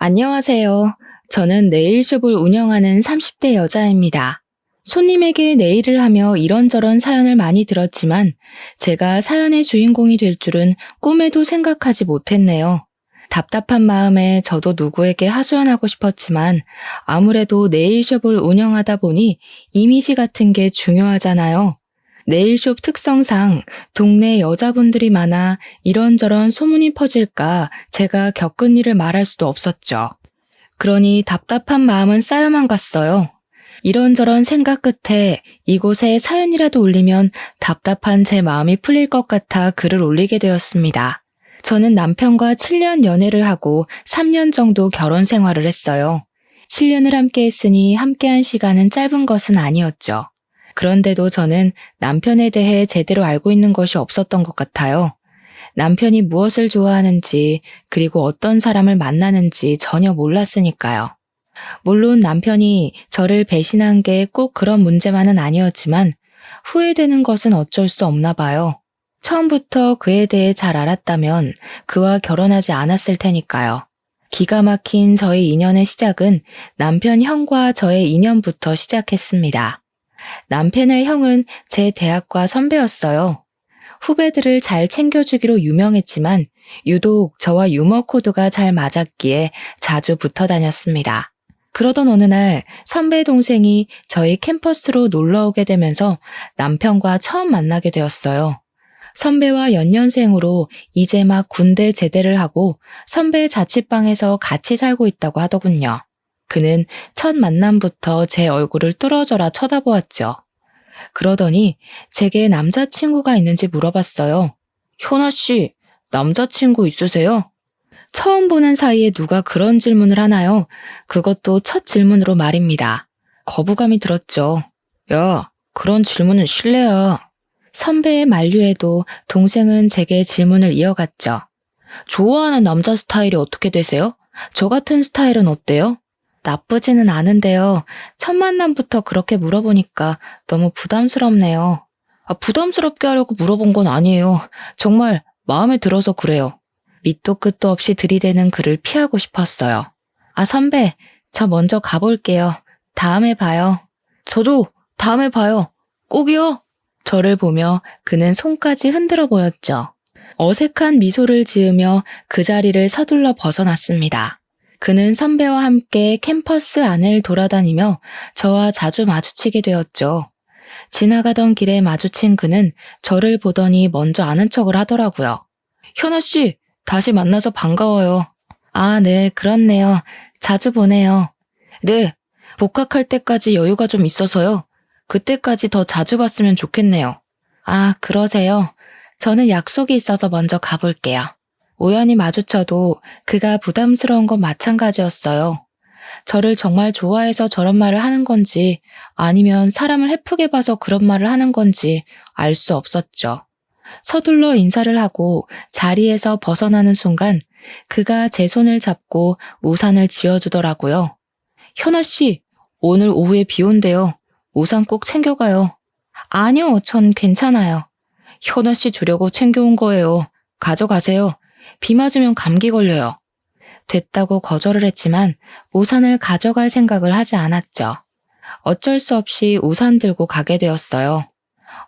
안녕하세요. 저는 네일숍을 운영하는 30대 여자입니다. 손님에게 네일을 하며 이런저런 사연을 많이 들었지만 제가 사연의 주인공이 될 줄은 꿈에도 생각하지 못했네요. 답답한 마음에 저도 누구에게 하소연하고 싶었지만 아무래도 네일숍을 운영하다 보니 이미지 같은 게 중요하잖아요. 네일숍 특성상 동네 여자분들이 많아 이런저런 소문이 퍼질까 제가 겪은 일을 말할 수도 없었죠. 그러니 답답한 마음은 쌓여만 갔어요. 이런저런 생각 끝에 이곳에 사연이라도 올리면 답답한 제 마음이 풀릴 것 같아 글을 올리게 되었습니다. 저는 남편과 7년 연애를 하고 3년 정도 결혼 생활을 했어요. 7년을 함께 했으니 함께한 시간은 짧은 것은 아니었죠. 그런데도 저는 남편에 대해 제대로 알고 있는 것이 없었던 것 같아요. 남편이 무엇을 좋아하는지, 그리고 어떤 사람을 만나는지 전혀 몰랐으니까요. 물론 남편이 저를 배신한 게 꼭 그런 문제만은 아니었지만 후회되는 것은 어쩔 수 없나 봐요. 처음부터 그에 대해 잘 알았다면 그와 결혼하지 않았을 테니까요. 기가 막힌 저희 인연의 시작은 남편 형과 저의 인연부터 시작했습니다. 남편의 형은 제 대학과 선배였어요. 후배들을 잘 챙겨주기로 유명했지만 유독 저와 유머 코드가 잘 맞았기에 자주 붙어 다녔습니다. 그러던 어느 날 선배 동생이 저희 캠퍼스로 놀러 오게 되면서 남편과 처음 만나게 되었어요. 선배와 연년생으로 이제 막 군대 제대를 하고 선배 자취방에서 같이 살고 있다고 하더군요. 그는 첫 만남부터 제 얼굴을 뚫어져라 쳐다보았죠. 그러더니 제게 남자친구가 있는지 물어봤어요. 현아 씨, 남자친구 있으세요? 처음 보는 사이에 누가 그런 질문을 하나요? 그것도 첫 질문으로 말입니다. 거부감이 들었죠. 야, 그런 질문은 실례야. 선배의 만류에도 동생은 제게 질문을 이어갔죠. 좋아하는 남자 스타일이 어떻게 되세요? 저 같은 스타일은 어때요? 나쁘지는 않은데요. 첫 만남부터 그렇게 물어보니까 너무 부담스럽네요. 부담스럽게 하려고 물어본 건 아니에요. 정말 마음에 들어서 그래요. 밑도 끝도 없이 들이대는 그를 피하고 싶었어요. 선배, 저 먼저 가볼게요. 다음에 봐요. 저도 다음에 봐요. 꼭이요. 저를 보며 그는 손까지 흔들어 보였죠. 어색한 미소를 지으며 그 자리를 서둘러 벗어났습니다. 그는 선배와 함께 캠퍼스 안을 돌아다니며 저와 자주 마주치게 되었죠. 지나가던 길에 마주친 그는 저를 보더니 먼저 아는 척을 하더라고요. 현아 씨, 다시 만나서 반가워요. 네, 그렇네요. 자주 보네요. 네, 복학할 때까지 여유가 좀 있어서요. 그때까지 더 자주 봤으면 좋겠네요. 그러세요. 저는 약속이 있어서 먼저 가볼게요. 우연히 마주쳐도 그가 부담스러운 건 마찬가지였어요. 저를 정말 좋아해서 저런 말을 하는 건지 아니면 사람을 헤프게 봐서 그런 말을 하는 건지 알 수 없었죠. 서둘러 인사를 하고 자리에서 벗어나는 순간 그가 제 손을 잡고 우산을 지어주더라고요. 현아 씨, 오늘 오후에 비 온대요. 우산 꼭 챙겨가요. 아니요, 전 괜찮아요. 현아 씨 주려고 챙겨온 거예요. 가져가세요. 비 맞으면 감기 걸려요. 됐다고 거절을 했지만 우산을 가져갈 생각을 하지 않았죠. 어쩔 수 없이 우산 들고 가게 되었어요.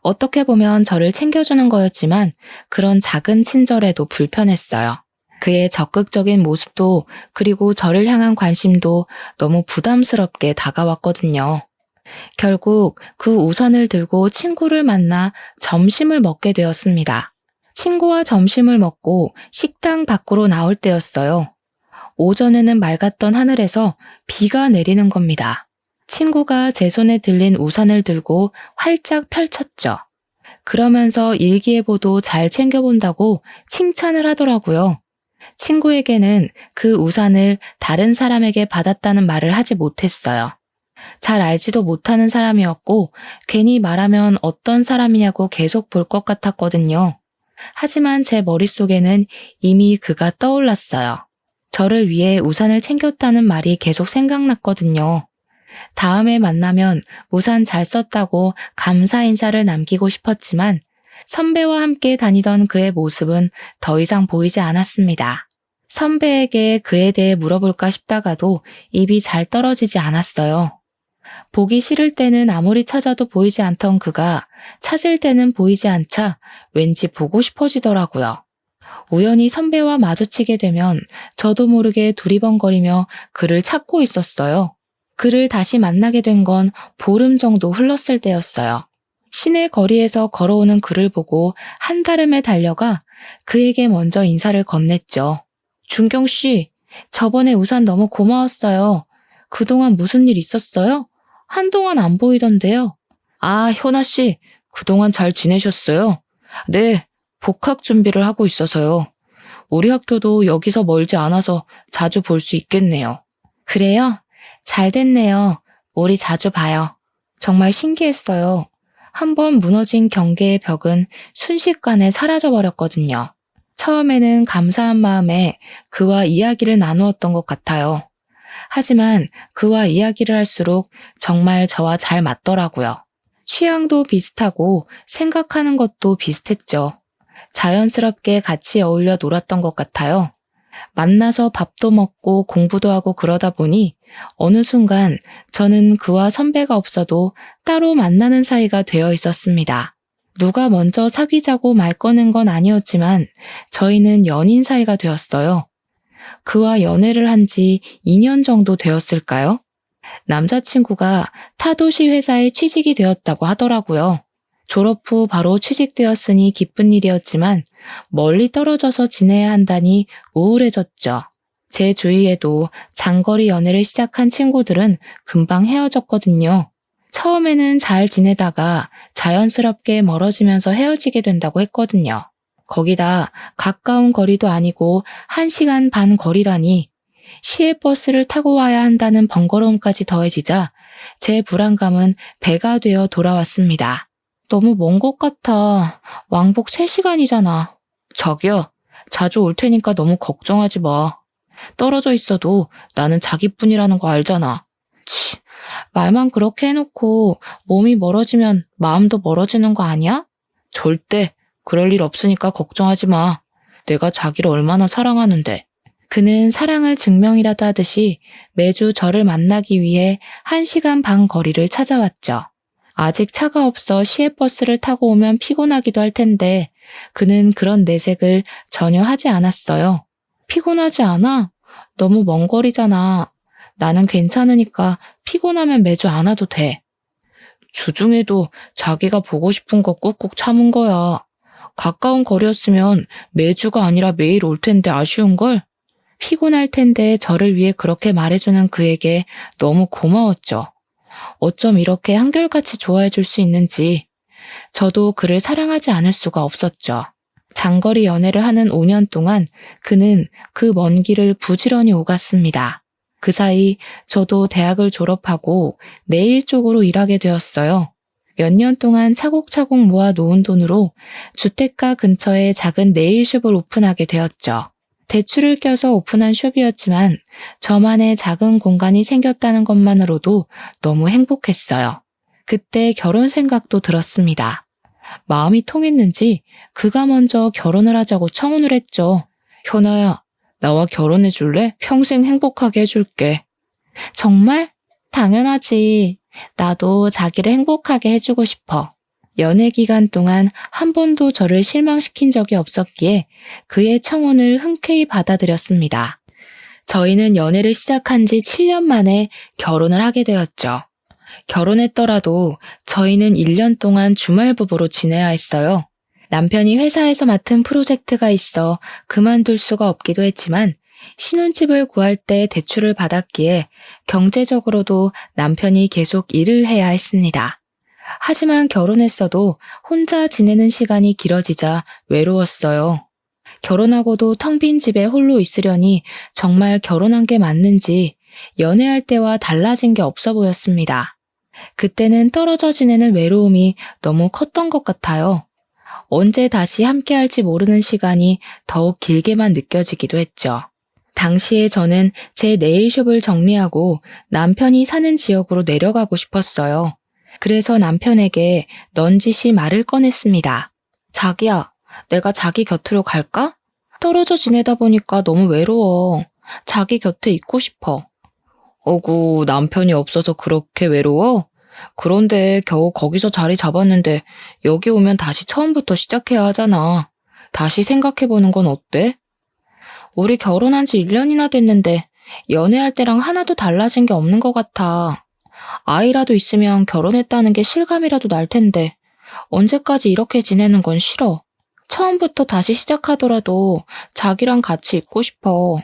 어떻게 보면 저를 챙겨주는 거였지만 그런 작은 친절에도 불편했어요. 그의 적극적인 모습도 그리고 저를 향한 관심도 너무 부담스럽게 다가왔거든요. 결국 그 우산을 들고 친구를 만나 점심을 먹게 되었습니다. 친구와 점심을 먹고 식당 밖으로 나올 때였어요. 오전에는 맑았던 하늘에서 비가 내리는 겁니다. 친구가 제 손에 들린 우산을 들고 활짝 펼쳤죠. 그러면서 일기예보도 잘 챙겨본다고 칭찬을 하더라고요. 친구에게는 그 우산을 다른 사람에게 받았다는 말을 하지 못했어요. 잘 알지도 못하는 사람이었고 괜히 말하면 어떤 사람이냐고 계속 볼 것 같았거든요. 하지만 제 머릿속에는 이미 그가 떠올랐어요. 저를 위해 우산을 챙겼다는 말이 계속 생각났거든요. 다음에 만나면 우산 잘 썼다고 감사 인사를 남기고 싶었지만 선배와 함께 다니던 그의 모습은 더 이상 보이지 않았습니다. 선배에게 그에 대해 물어볼까 싶다가도 입이 잘 떨어지지 않았어요. 보기 싫을 때는 아무리 찾아도 보이지 않던 그가 찾을 때는 보이지 않자 왠지 보고 싶어지더라고요. 우연히 선배와 마주치게 되면 저도 모르게 두리번거리며 그를 찾고 있었어요. 그를 다시 만나게 된 건 보름 정도 흘렀을 때였어요. 시내 거리에서 걸어오는 그를 보고 한달음에 달려가 그에게 먼저 인사를 건넸죠. 준경 씨, 저번에 우산 너무 고마웠어요. 그동안 무슨 일 있었어요? 한동안 안 보이던데요. 아, 현아 씨, 그동안 잘 지내셨어요? 네, 복학 준비를 하고 있어서요. 우리 학교도 여기서 멀지 않아서 자주 볼 수 있겠네요. 그래요? 잘 됐네요. 우리 자주 봐요. 정말 신기했어요. 한번 무너진 경계의 벽은 순식간에 사라져버렸거든요. 처음에는 감사한 마음에 그와 이야기를 나누었던 것 같아요. 하지만 그와 이야기를 할수록 정말 저와 잘 맞더라고요. 취향도 비슷하고 생각하는 것도 비슷했죠. 자연스럽게 같이 어울려 놀았던 것 같아요. 만나서 밥도 먹고 공부도 하고 그러다 보니 어느 순간 저는 그와 선배가 없어도 따로 만나는 사이가 되어 있었습니다. 누가 먼저 사귀자고 말 꺼낸 건 아니었지만 저희는 연인 사이가 되었어요. 그와 연애를 한 지 2년 정도 되었을까요? 남자친구가 타도시 회사에 취직이 되었다고 하더라고요. 졸업 후 바로 취직되었으니 기쁜 일이었지만 멀리 떨어져서 지내야 한다니 우울해졌죠. 제 주위에도 장거리 연애를 시작한 친구들은 금방 헤어졌거든요. 처음에는 잘 지내다가 자연스럽게 멀어지면서 헤어지게 된다고 했거든요. 거기다 가까운 거리도 아니고 1시간 반 거리라니 시외버스를 타고 와야 한다는 번거로움까지 더해지자 제 불안감은 배가 되어 돌아왔습니다. 너무 먼 것 같아. 왕복 3시간이잖아. 자기야, 자주 올 테니까 너무 걱정하지 마. 떨어져 있어도 나는 자기뿐이라는 거 알잖아. 치, 말만 그렇게 해놓고 몸이 멀어지면 마음도 멀어지는 거 아니야? 절대 그럴 일 없으니까 걱정하지 마. 내가 자기를 얼마나 사랑하는데. 그는 사랑을 증명이라도 하듯이 매주 저를 만나기 위해 1시간 반 거리를 찾아왔죠. 아직 차가 없어 시외버스를 타고 오면 피곤하기도 할 텐데 그는 그런 내색을 전혀 하지 않았어요. 피곤하지 않아? 너무 먼 거리잖아. 나는 괜찮으니까 피곤하면 매주 안 와도 돼. 주중에도 자기가 보고 싶은 거 꾹꾹 참은 거야. 가까운 거리였으면 매주가 아니라 매일 올 텐데 아쉬운걸? 피곤할 텐데 저를 위해 그렇게 말해주는 그에게 너무 고마웠죠. 어쩜 이렇게 한결같이 좋아해 줄 수 있는지 저도 그를 사랑하지 않을 수가 없었죠. 장거리 연애를 하는 5년 동안 그는 그 먼 길을 부지런히 오갔습니다. 그 사이 저도 대학을 졸업하고 네일 쪽으로 일하게 되었어요. 몇 년 동안 차곡차곡 모아 놓은 돈으로 주택가 근처에 작은 네일숍을 오픈하게 되었죠. 대출을 껴서 오픈한 숍이었지만 저만의 작은 공간이 생겼다는 것만으로도 너무 행복했어요. 그때 결혼 생각도 들었습니다. 마음이 통했는지 그가 먼저 결혼을 하자고 청혼을 했죠. 현아야, 나와 결혼해 줄래? 평생 행복하게 해줄게. 정말? 당연하지. 나도 자기를 행복하게 해주고 싶어. 연애 기간 동안 한 번도 저를 실망시킨 적이 없었기에 그의 청혼을 흔쾌히 받아들였습니다. 저희는 연애를 시작한 지 7년 만에 결혼을 하게 되었죠. 결혼했더라도 저희는 1년 동안 주말 부부로 지내야 했어요. 남편이 회사에서 맡은 프로젝트가 있어 그만둘 수가 없기도 했지만 신혼집을 구할 때 대출을 받았기에 경제적으로도 남편이 계속 일을 해야 했습니다. 하지만 결혼했어도 혼자 지내는 시간이 길어지자 외로웠어요. 결혼하고도 텅 빈 집에 홀로 있으려니 정말 결혼한 게 맞는지 연애할 때와 달라진 게 없어 보였습니다. 그때는 떨어져 지내는 외로움이 너무 컸던 것 같아요. 언제 다시 함께할지 모르는 시간이 더욱 길게만 느껴지기도 했죠. 당시에 저는 제 네일숍을 정리하고 남편이 사는 지역으로 내려가고 싶었어요. 그래서 남편에게 넌지시 말을 꺼냈습니다. 자기야, 내가 자기 곁으로 갈까? 떨어져 지내다 보니까 너무 외로워. 자기 곁에 있고 싶어. 어구, 남편이 없어서 그렇게 외로워? 그런데 겨우 거기서 자리 잡았는데 여기 오면 다시 처음부터 시작해야 하잖아. 다시 생각해보는 건 어때? 우리 결혼한 지 1년이나 됐는데 연애할 때랑 하나도 달라진 게 없는 것 같아. 아이라도 있으면 결혼했다는 게 실감이라도 날 텐데 언제까지 이렇게 지내는 건 싫어. 처음부터 다시 시작하더라도 자기랑 같이 있고 싶어.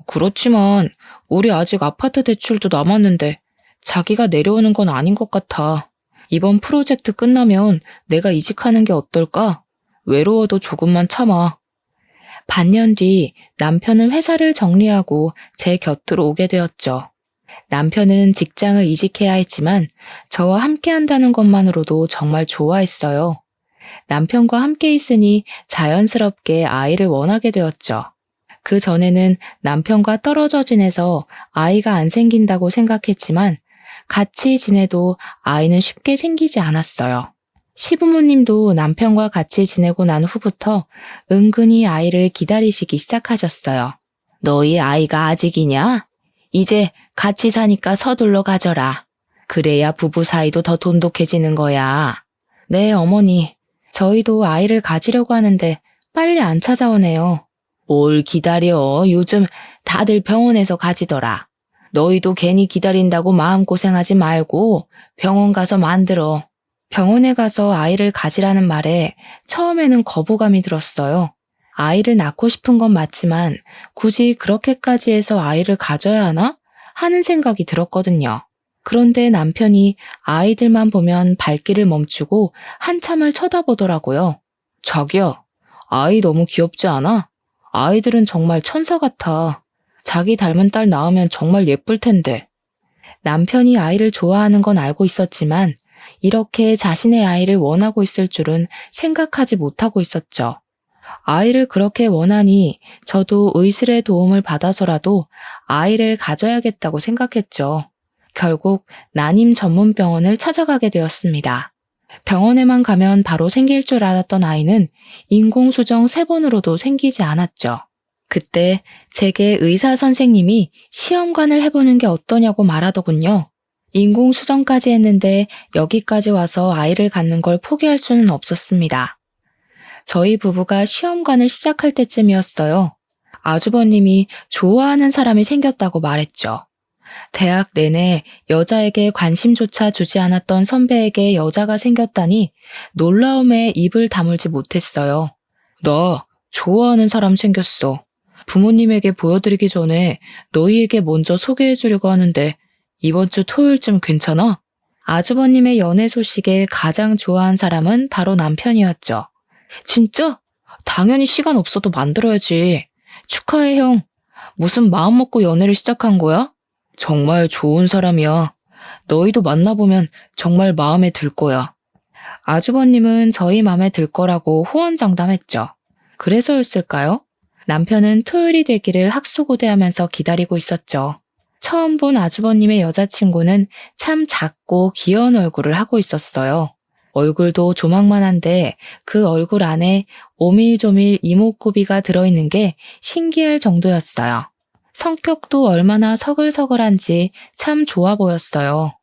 그렇지만 우리 아직 아파트 대출도 남았는데 자기가 내려오는 건 아닌 것 같아. 이번 프로젝트 끝나면 내가 이직하는 게 어떨까? 외로워도 조금만 참아. 반년 뒤 남편은 회사를 정리하고 제 곁으로 오게 되었죠. 남편은 직장을 이직해야 했지만 저와 함께 한다는 것만으로도 정말 좋아했어요. 남편과 함께 있으니 자연스럽게 아이를 원하게 되었죠. 그 전에는 남편과 떨어져 지내서 아이가 안 생긴다고 생각했지만 같이 지내도 아이는 쉽게 생기지 않았어요. 시부모님도 남편과 같이 지내고 난 후부터 은근히 아이를 기다리시기 시작하셨어요. 너희 아이가 아직이냐? 이제 같이 사니까 서둘러 가져라. 그래야 부부 사이도 더 돈독해지는 거야. 네, 어머니. 저희도 아이를 가지려고 하는데 빨리 안 찾아오네요. 뭘 기다려. 요즘 다들 병원에서 가지더라. 너희도 괜히 기다린다고 마음고생하지 말고 병원 가서 만들어. 병원에 가서 아이를 가지라는 말에 처음에는 거부감이 들었어요. 아이를 낳고 싶은 건 맞지만 굳이 그렇게까지 해서 아이를 가져야 하나? 하는 생각이 들었거든요. 그런데 남편이 아이들만 보면 발길을 멈추고 한참을 쳐다보더라고요. 자기야, 아이 너무 귀엽지 않아? 아이들은 정말 천사 같아. 자기 닮은 딸 낳으면 정말 예쁠 텐데. 남편이 아이를 좋아하는 건 알고 있었지만 이렇게 자신의 아이를 원하고 있을 줄은 생각하지 못하고 있었죠. 아이를 그렇게 원하니 저도 의술의 도움을 받아서라도 아이를 가져야겠다고 생각했죠. 결국 난임 전문 병원을 찾아가게 되었습니다. 병원에만 가면 바로 생길 줄 알았던 아이는 인공수정 3번으로도 생기지 않았죠. 그때 제게 의사 선생님이 시험관을 해보는 게 어떠냐고 말하더군요. 인공수정까지 했는데 여기까지 와서 아이를 갖는 걸 포기할 수는 없었습니다. 저희 부부가 시험관을 시작할 때쯤이었어요. 아주버님이 좋아하는 사람이 생겼다고 말했죠. 대학 내내 여자에게 관심조차 주지 않았던 선배에게 여자가 생겼다니 놀라움에 입을 다물지 못했어요. 나 좋아하는 사람 생겼어. 부모님에게 보여드리기 전에 너희에게 먼저 소개해주려고 하는데 이번 주 토요일쯤 괜찮아? 아주버님의 연애 소식에 가장 좋아한 사람은 바로 남편이었죠. 진짜? 당연히 시간 없어도 만들어야지. 축하해, 형. 무슨 마음 먹고 연애를 시작한 거야? 정말 좋은 사람이야. 너희도 만나보면 정말 마음에 들 거야. 아주버님은 저희 마음에 들 거라고 호언장담했죠. 그래서였을까요? 남편은 토요일이 되기를 학수고대하면서 기다리고 있었죠. 처음 본 아주버님의 여자친구는 참 작고 귀여운 얼굴을 하고 있었어요. 얼굴도 조망만한데 그 얼굴 안에 오밀조밀 이목구비가 들어있는 게 신기할 정도였어요. 성격도 얼마나 서글서글한지 참 좋아 보였어요.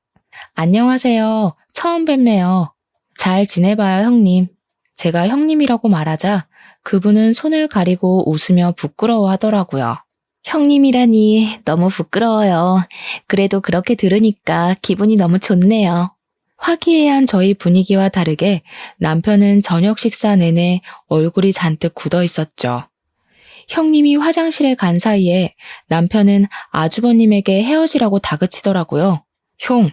안녕하세요. 처음 뵙네요. 잘 지내봐요, 형님. 제가 형님이라고 말하자 그분은 손을 가리고 웃으며 부끄러워하더라고요. 형님이라니 너무 부끄러워요. 그래도 그렇게 들으니까 기분이 너무 좋네요. 화기애애한 저희 분위기와 다르게 남편은 저녁 식사 내내 얼굴이 잔뜩 굳어 있었죠. 형님이 화장실에 간 사이에 남편은 아주버님에게 헤어지라고 다그치더라고요. 형,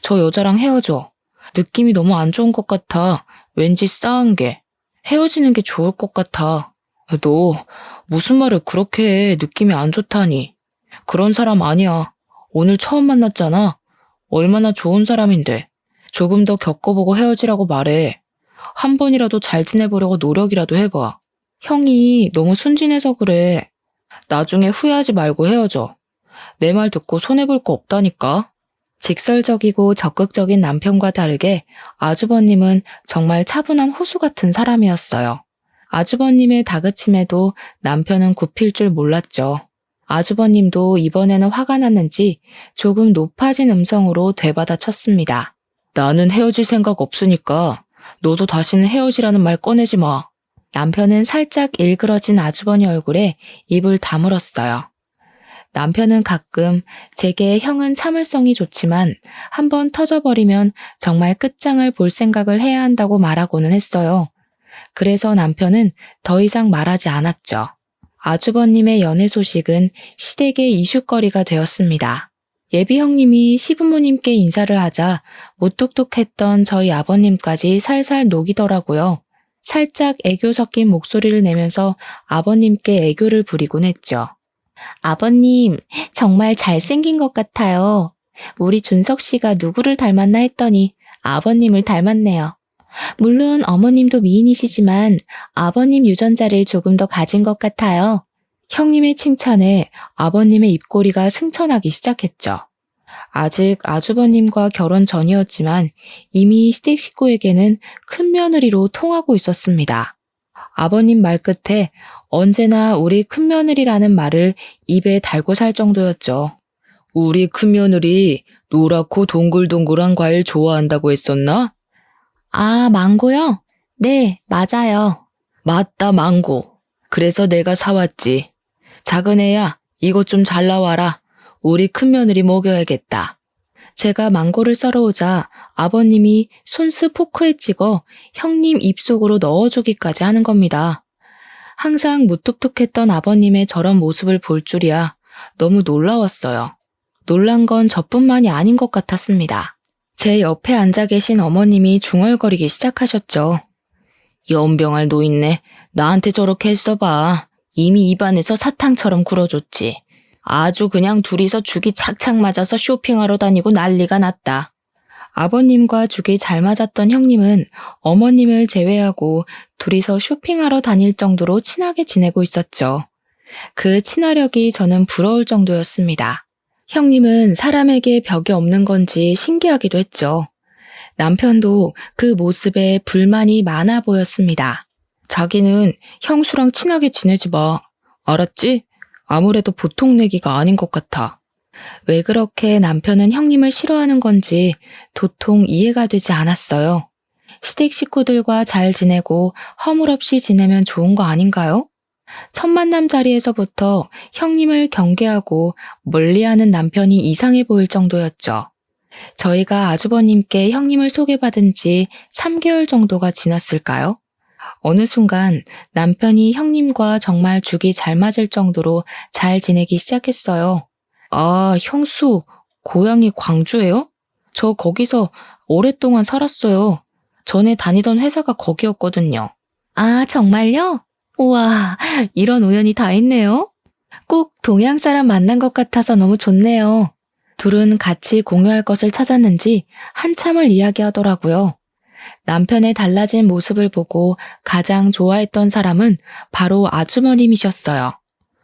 저 여자랑 헤어져. 느낌이 너무 안 좋은 것 같아. 왠지 싸한 게. 헤어지는 게 좋을 것 같아. 너 무슨 말을 그렇게 해. 느낌이 안 좋다니. 그런 사람 아니야. 오늘 처음 만났잖아. 얼마나 좋은 사람인데. 조금 더 겪어보고 헤어지라고 말해. 한 번이라도 잘 지내보려고 노력이라도 해봐. 형이 너무 순진해서 그래. 나중에 후회하지 말고 헤어져. 내 말 듣고 손해볼 거 없다니까. 직설적이고 적극적인 남편과 다르게 아주버님은 정말 차분한 호수 같은 사람이었어요. 아주버님의 다그침에도 남편은 굽힐 줄 몰랐죠. 아주버님도 이번에는 화가 났는지 조금 높아진 음성으로 되받아쳤습니다. 나는 헤어질 생각 없으니까 너도 다시는 헤어지라는 말 꺼내지 마. 남편은 살짝 일그러진 아주버니 얼굴에 입을 다물었어요. 남편은 가끔 제게 형은 참을성이 좋지만 한번 터져버리면 정말 끝장을 볼 생각을 해야 한다고 말하고는 했어요. 그래서 남편은 더 이상 말하지 않았죠. 아주버님의 연애 소식은 시댁의 이슈거리가 되었습니다. 예비 형님이 시부모님께 인사를 하자 무뚝뚝했던 저희 아버님까지 살살 녹이더라고요. 살짝 애교 섞인 목소리를 내면서 아버님께 애교를 부리곤 했죠. 아버님, 정말 잘생긴 것 같아요. 우리 준석 씨가 누구를 닮았나 했더니 아버님을 닮았네요. 물론 어머님도 미인이시지만 아버님 유전자를 조금 더 가진 것 같아요. 형님의 칭찬에 아버님의 입꼬리가 승천하기 시작했죠. 아직 아주버님과 결혼 전이었지만 이미 시댁 식구에게는 큰 며느리로 통하고 있었습니다. 아버님 말끝에 언제나 우리 큰며느리라는 말을 입에 달고 살 정도였죠. 우리 큰며느리 노랗고 동글동글한 과일 좋아한다고 했었나? 아, 망고요? 네, 맞아요. 맞다, 망고. 그래서 내가 사왔지. 작은 애야, 이것 좀 잘라와라. 우리 큰며느리 먹여야겠다. 제가 망고를 썰어오자 아버님이 손수 포크에 찍어 형님 입속으로 넣어주기까지 하는 겁니다. 항상 무뚝뚝했던 아버님의 저런 모습을 볼 줄이야 너무 놀라웠어요. 놀란 건 저뿐만이 아닌 것 같았습니다. 제 옆에 앉아 계신 어머님이 중얼거리기 시작하셨죠. 연병할 노인네, 나한테 저렇게 했어봐. 이미 입안에서 사탕처럼 굴어줬지. 아주 그냥 둘이서 죽이 착착 맞아서 쇼핑하러 다니고 난리가 났다. 아버님과 죽이 잘 맞았던 형님은 어머님을 제외하고 둘이서 쇼핑하러 다닐 정도로 친하게 지내고 있었죠. 그 친화력이 저는 부러울 정도였습니다. 형님은 사람에게 벽이 없는 건지 신기하기도 했죠. 남편도 그 모습에 불만이 많아 보였습니다. 자기는 형수랑 친하게 지내지 마. 알았지? 아무래도 보통 내기가 아닌 것 같아. 왜 그렇게 남편은 형님을 싫어하는 건지 도통 이해가 되지 않았어요. 시댁 식구들과 잘 지내고 허물없이 지내면 좋은 거 아닌가요? 첫 만남 자리에서부터 형님을 경계하고 멀리하는 남편이 이상해 보일 정도였죠. 저희가 아주버님께 형님을 소개받은 지 3개월 정도가 지났을까요? 어느 순간 남편이 형님과 정말 죽이 잘 맞을 정도로 잘 지내기 시작했어요. 아, 형수, 고향이 광주예요? 저 거기서 오랫동안 살았어요. 전에 다니던 회사가 거기였거든요. 아, 정말요? 우와, 이런 우연이 다 있네요. 꼭 동양 사람 만난 것 같아서 너무 좋네요. 둘은 같이 공유할 것을 찾았는지 한참을 이야기하더라고요. 남편의 달라진 모습을 보고 가장 좋아했던 사람은 바로 아주머님이셨어요.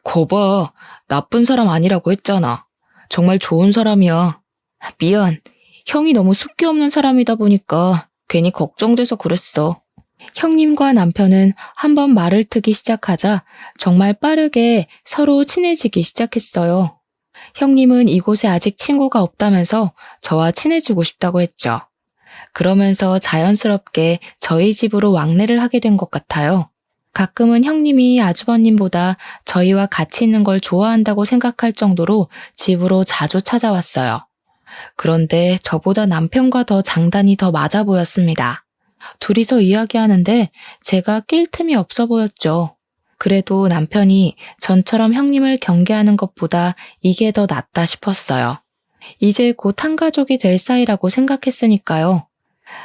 거봐, 나쁜 사람 아니라고 했잖아. 정말 좋은 사람이야. 미안, 형이 너무 숫기 없는 사람이다 보니까 괜히 걱정돼서 그랬어. 형님과 남편은 한번 말을 트기 시작하자 정말 빠르게 서로 친해지기 시작했어요. 형님은 이곳에 아직 친구가 없다면서 저와 친해지고 싶다고 했죠. 그러면서 자연스럽게 저희 집으로 왕래를 하게 된 것 같아요. 가끔은 형님이 아주버님보다 저희와 같이 있는 걸 좋아한다고 생각할 정도로 집으로 자주 찾아왔어요. 그런데 저보다 남편과 더 장단이 더 맞아 보였습니다. 둘이서 이야기하는데 제가 낄 틈이 없어 보였죠. 그래도 남편이 전처럼 형님을 경계하는 것보다 이게 더 낫다 싶었어요. 이제 곧 한 가족이 될 사이라고 생각했으니까요.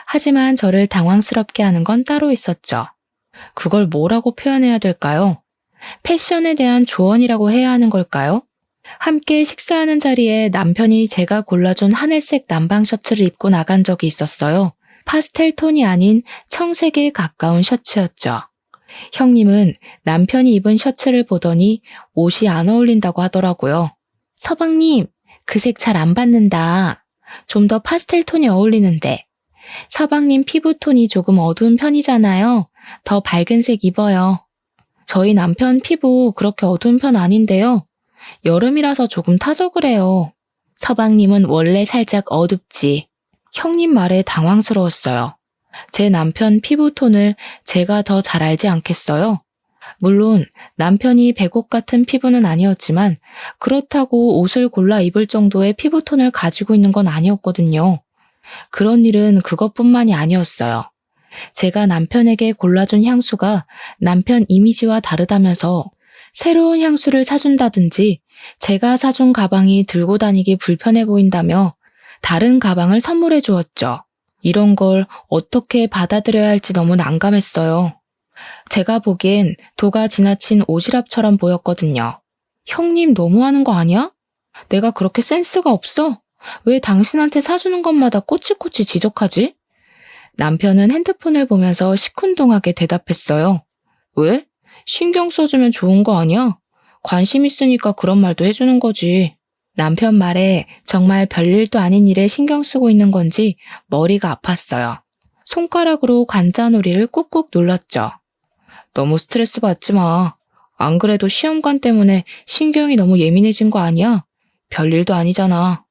하지만 저를 당황스럽게 하는 건 따로 있었죠. 그걸 뭐라고 표현해야 될까요? 패션에 대한 조언이라고 해야 하는 걸까요? 함께 식사하는 자리에 남편이 제가 골라준 하늘색 남방 셔츠를 입고 나간 적이 있었어요. 파스텔 톤이 아닌 청색에 가까운 셔츠였죠. 형님은 남편이 입은 셔츠를 보더니 옷이 안 어울린다고 하더라고요. 서방님, 그 색 잘 안 받는다. 좀 더 파스텔 톤이 어울리는데. 서방님 피부톤이 조금 어두운 편이잖아요. 더 밝은 색 입어요. 저희 남편 피부 그렇게 어두운 편 아닌데요. 여름이라서 조금 타서 그래요. 서방님은 원래 살짝 어둡지. 형님 말에 당황스러웠어요. 제 남편 피부톤을 제가 더 잘 알지 않겠어요? 물론 남편이 백옥 같은 피부는 아니었지만 그렇다고 옷을 골라 입을 정도의 피부톤을 가지고 있는 건 아니었거든요. 그런 일은 그것뿐만이 아니었어요. 제가 남편에게 골라준 향수가 남편 이미지와 다르다면서 새로운 향수를 사준다든지 제가 사준 가방이 들고 다니기 불편해 보인다며 다른 가방을 선물해 주었죠. 이런 걸 어떻게 받아들여야 할지 너무 난감했어요. 제가 보기엔 도가 지나친 오지랖처럼 보였거든요. 형님 너무하는 거 아니야? 내가 그렇게 센스가 없어? 왜 당신한테 사주는 것마다 꼬치꼬치 지적하지? 남편은 핸드폰을 보면서 시큰둥하게 대답했어요. 왜? 신경 써주면 좋은 거 아니야? 관심 있으니까 그런 말도 해주는 거지. 남편 말에 정말 별일도 아닌 일에 신경 쓰고 있는 건지 머리가 아팠어요. 손가락으로 관자놀이를 꾹꾹 눌렀죠. 너무 스트레스 받지 마. 안 그래도 시험관 때문에 신경이 너무 예민해진 거 아니야? 별일도 아니잖아.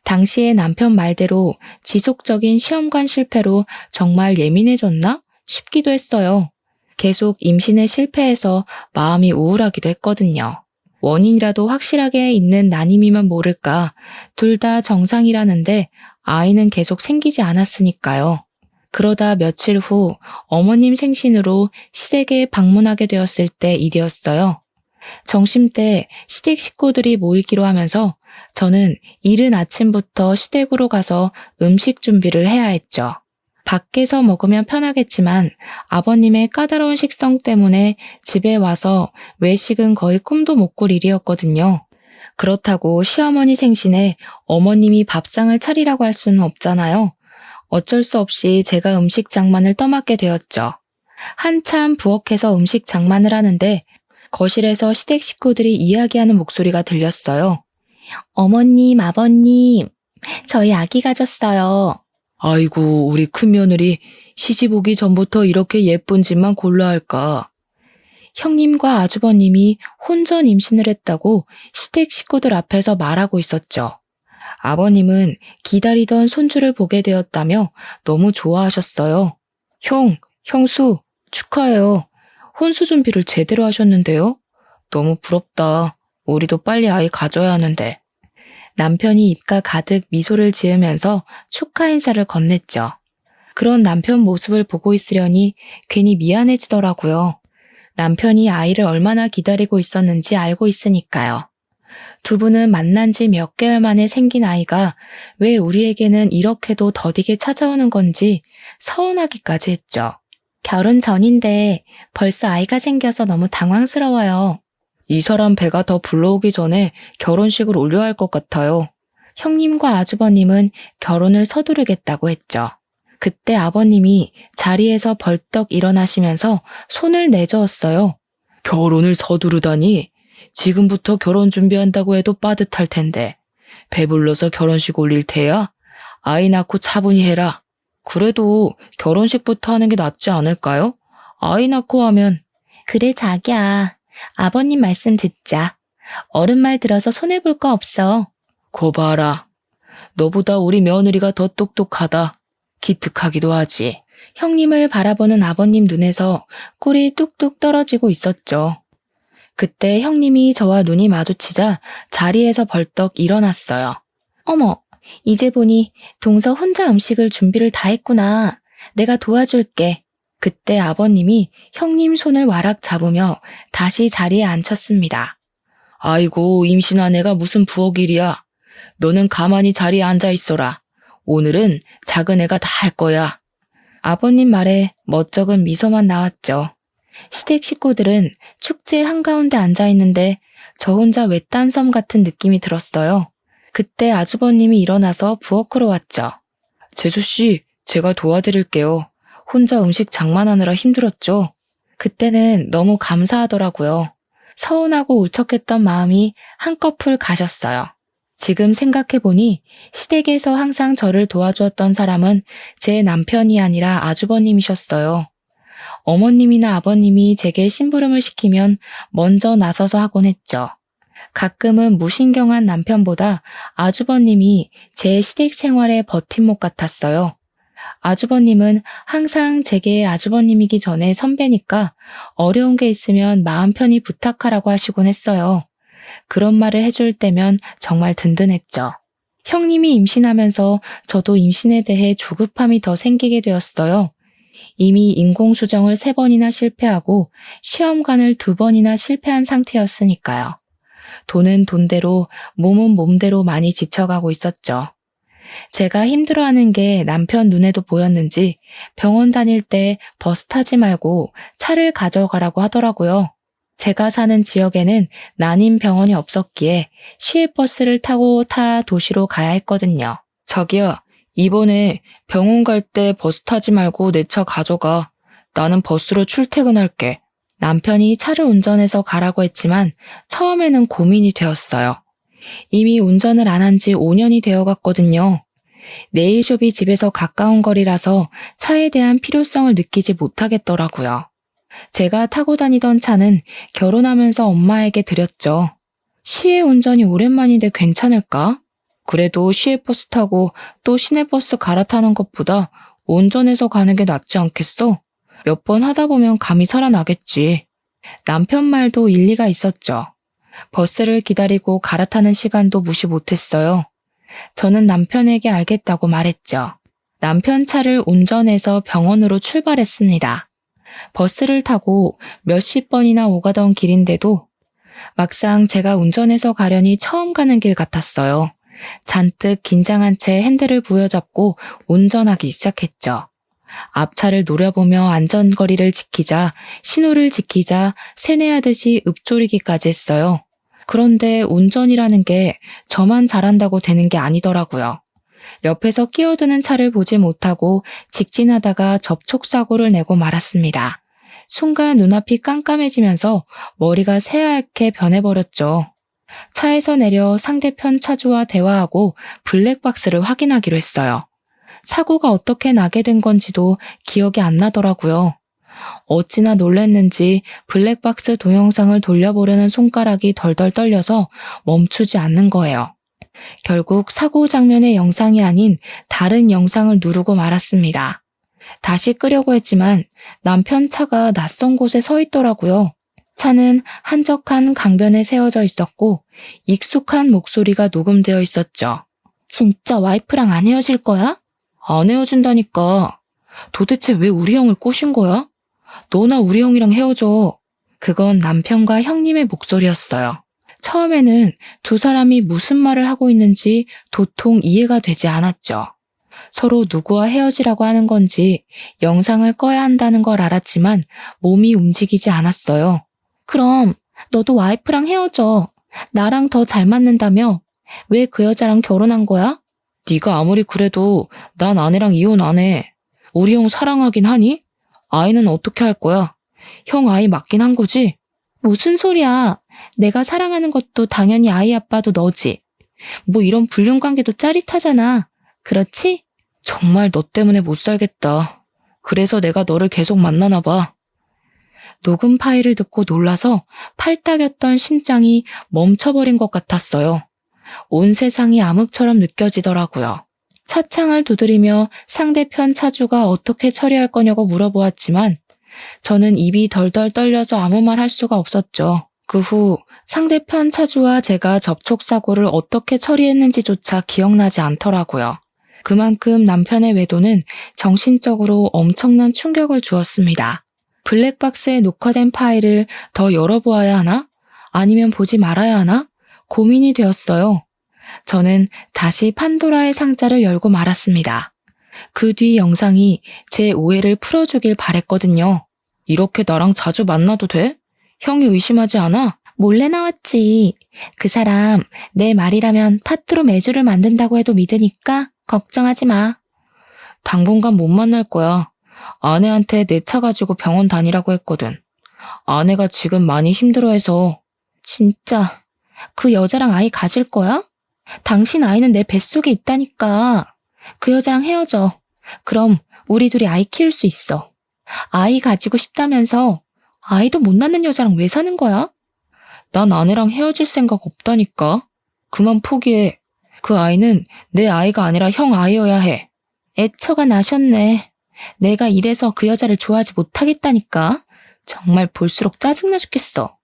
당시에 남편 말대로 지속적인 시험관 실패로 정말 예민해졌나 싶기도 했어요. 계속 임신에 실패해서 마음이 우울하기도 했거든요. 원인이라도 확실하게 있는 난임이면 모를까 둘 다 정상이라는데 아이는 계속 생기지 않았으니까요. 그러다 며칠 후 어머님 생신으로 시댁에 방문하게 되었을 때 일이었어요. 점심때 시댁 식구들이 모이기로 하면서 저는 이른 아침부터 시댁으로 가서 음식 준비를 해야 했죠. 밖에서 먹으면 편하겠지만 아버님의 까다로운 식성 때문에 집에 와서 외식은 거의 꿈도 못 꿀 일이었거든요. 그렇다고 시어머니 생신에 어머님이 밥상을 차리라고 할 수는 없잖아요. 어쩔 수 없이 제가 음식 장만을 떠맡게 되었죠. 한참 부엌에서 음식 장만을 하는데 거실에서 시댁 식구들이 이야기하는 목소리가 들렸어요. 어머님, 아버님, 저희 아기 가졌어요. 아이고, 우리 큰며느리 시집 오기 전부터 이렇게 예쁜 집만 골라 할까. 형님과 아주버님이 혼전 임신을 했다고 시댁 식구들 앞에서 말하고 있었죠. 아버님은 기다리던 손주를 보게 되었다며 너무 좋아하셨어요. 형수, 축하해요. 혼수 준비를 제대로 하셨는데요? 너무 부럽다. 우리도 빨리 아이 가져야 하는데. 남편이 입가 가득 미소를 지으면서 축하 인사를 건넸죠. 그런 남편 모습을 보고 있으려니 괜히 미안해지더라고요. 남편이 아이를 얼마나 기다리고 있었는지 알고 있으니까요. 두 분은 만난 지 몇 개월 만에 생긴 아이가 왜 우리에게는 이렇게도 더디게 찾아오는 건지 서운하기까지 했죠. 결혼 전인데 벌써 아이가 생겨서 너무 당황스러워요. 이 사람 배가 더 불러오기 전에 결혼식을 올려야 할 것 같아요. 형님과 아주버님은 결혼을 서두르겠다고 했죠. 그때 아버님이 자리에서 벌떡 일어나시면서 손을 내저었어요. 결혼을 서두르다니? 지금부터 결혼 준비한다고 해도 빠듯할 텐데. 배불러서 결혼식 올릴 테야? 아이 낳고 차분히 해라. 그래도 결혼식부터 하는 게 낫지 않을까요? 아이 낳고 하면. 그래 자기야. 아버님 말씀 듣자. 어른 말 들어서 손해볼 거 없어. 거 봐라. 너보다 우리 며느리가 더 똑똑하다. 기특하기도 하지. 형님을 바라보는 아버님 눈에서 꿀이 뚝뚝 떨어지고 있었죠. 그때 형님이 저와 눈이 마주치자 자리에서 벌떡 일어났어요. 어머, 이제 보니 동서 혼자 음식을 준비를 다 했구나. 내가 도와줄게. 그때 아버님이 형님 손을 와락 잡으며 다시 자리에 앉혔습니다. 아이고, 임신한 애가 무슨 부엌일이야. 너는 가만히 자리에 앉아 있어라. 오늘은 작은 애가 다 할 거야. 아버님 말에 멋쩍은 미소만 나왔죠. 시댁 식구들은 축제 한가운데 앉아 있는데 저 혼자 외딴 섬 같은 느낌이 들었어요. 그때 아주버님이 일어나서 부엌으로 왔죠. 재수씨, 제가 도와드릴게요. 혼자 음식 장만하느라 힘들었죠? 그때는 너무 감사하더라고요. 서운하고 울적했던 마음이 한꺼풀 가셨어요. 지금 생각해보니 시댁에서 항상 저를 도와주었던 사람은 제 남편이 아니라 아주버님이셨어요. 어머님이나 아버님이 제게 심부름을 시키면 먼저 나서서 하곤 했죠. 가끔은 무신경한 남편보다 아주버님이 제 시댁 생활의 버팀목 같았어요. 아주버님은 항상 제게 아주버님이기 전에 선배니까 어려운 게 있으면 마음 편히 부탁하라고 하시곤 했어요. 그런 말을 해줄 때면 정말 든든했죠. 형님이 임신하면서 저도 임신에 대해 조급함이 더 생기게 되었어요. 이미 인공수정을 3번이나 실패하고 시험관을 2번이나 실패한 상태였으니까요. 돈은 돈대로, 몸은 몸대로 많이 지쳐가고 있었죠. 제가 힘들어하는 게 남편 눈에도 보였는지 병원 다닐 때 버스 타지 말고 차를 가져가라고 하더라고요. 제가 사는 지역에는 난임 병원이 없었기에 시외버스를 타고 타 도시로 가야 했거든요. 자기야, 이번에 병원 갈 때 버스 타지 말고 내 차 가져가. 나는 버스로 출퇴근할게. 남편이 차를 운전해서 가라고 했지만 처음에는 고민이 되었어요. 이미 운전을 안 한 지 5년이 되어갔거든요. 네일숍이 집에서 가까운 거리라서 차에 대한 필요성을 느끼지 못하겠더라고요. 제가 타고 다니던 차는 결혼하면서 엄마에게 드렸죠. 시외 운전이 오랜만인데 괜찮을까? 그래도 시외버스 타고 또 시내버스 갈아타는 것보다 운전해서 가는 게 낫지 않겠어? 몇 번 하다 보면 감이 살아나겠지. 남편 말도 일리가 있었죠. 버스를 기다리고 갈아타는 시간도 무시 못했어요. 저는 남편에게 알겠다고 말했죠. 남편 차를 운전해서 병원으로 출발했습니다. 버스를 타고 몇십 번이나 오가던 길인데도 막상 제가 운전해서 가려니 처음 가는 길 같았어요. 잔뜩 긴장한 채 핸들을 부여잡고 운전하기 시작했죠. 앞차를 노려보며 안전거리를 지키자, 신호를 지키자, 세뇌하듯이 읊조리기까지 했어요. 그런데 운전이라는 게 저만 잘한다고 되는 게 아니더라고요. 옆에서 끼어드는 차를 보지 못하고 직진하다가 접촉사고를 내고 말았습니다. 순간 눈앞이 깜깜해지면서 머리가 새하얗게 변해버렸죠. 차에서 내려 상대편 차주와 대화하고 블랙박스를 확인하기로 했어요. 사고가 어떻게 나게 된 건지도 기억이 안 나더라고요. 어찌나 놀랐는지 블랙박스 동영상을 돌려보려는 손가락이 덜덜 떨려서 멈추지 않는 거예요. 결국 사고 장면의 영상이 아닌 다른 영상을 누르고 말았습니다. 다시 끄려고 했지만 남편 차가 낯선 곳에 서 있더라고요. 차는 한적한 강변에 세워져 있었고 익숙한 목소리가 녹음되어 있었죠. 진짜 와이프랑 안 헤어질 거야? 안 헤어진다니까. 도대체 왜 우리 형을 꼬신 거야? 너나 우리 형이랑 헤어져. 그건 남편과 형님의 목소리였어요. 처음에는 두 사람이 무슨 말을 하고 있는지 도통 이해가 되지 않았죠. 서로 누구와 헤어지라고 하는 건지 영상을 꺼야 한다는 걸 알았지만 몸이 움직이지 않았어요. 그럼 너도 와이프랑 헤어져. 나랑 더 잘 맞는다며? 왜 그 여자랑 결혼한 거야? 네가 아무리 그래도 난 아내랑 이혼 안 해. 우리 형 사랑하긴 하니? 아이는 어떻게 할 거야? 형 아이 맞긴 한 거지? 무슨 소리야. 내가 사랑하는 것도 당연히 아이 아빠도 너지. 뭐 이런 불륜관계도 짜릿하잖아. 그렇지? 정말 너 때문에 못 살겠다. 그래서 내가 너를 계속 만나나 봐. 녹음 파일을 듣고 놀라서 팔딱였던 심장이 멈춰버린 것 같았어요. 온 세상이 암흑처럼 느껴지더라고요. 차창을 두드리며 상대편 차주가 어떻게 처리할 거냐고 물어보았지만 저는 입이 덜덜 떨려서 아무 말 할 수가 없었죠. 그 후 상대편 차주와 제가 접촉사고를 어떻게 처리했는지조차 기억나지 않더라고요. 그만큼 남편의 외도는 정신적으로 엄청난 충격을 주었습니다. 블랙박스에 녹화된 파일을 더 열어보아야 하나? 아니면 보지 말아야 하나? 고민이 되었어요. 저는 다시 판도라의 상자를 열고 말았습니다. 그 뒤 영상이 제 오해를 풀어주길 바랬거든요. 이렇게 나랑 자주 만나도 돼? 형이 의심하지 않아? 몰래 나왔지. 그 사람 내 말이라면 파트로 매주를 만든다고 해도 믿으니까 걱정하지 마. 당분간 못 만날 거야. 아내한테 내 차 가지고 병원 다니라고 했거든. 아내가 지금 많이 힘들어해서. 진짜 그 여자랑 아이 가질 거야? 당신 아이는 내 뱃속에 있다니까. 그 여자랑 헤어져. 그럼 우리 둘이 아이 키울 수 있어. 아이 가지고 싶다면서 아이도 못 낳는 여자랑 왜 사는 거야? 난 아내랑 헤어질 생각 없다니까. 그만 포기해. 그 아이는 내 아이가 아니라 형 아이여야 해. 애처가 나셨네. 내가 이래서 그 여자를 좋아하지 못하겠다니까. 정말 볼수록 짜증나 죽겠어.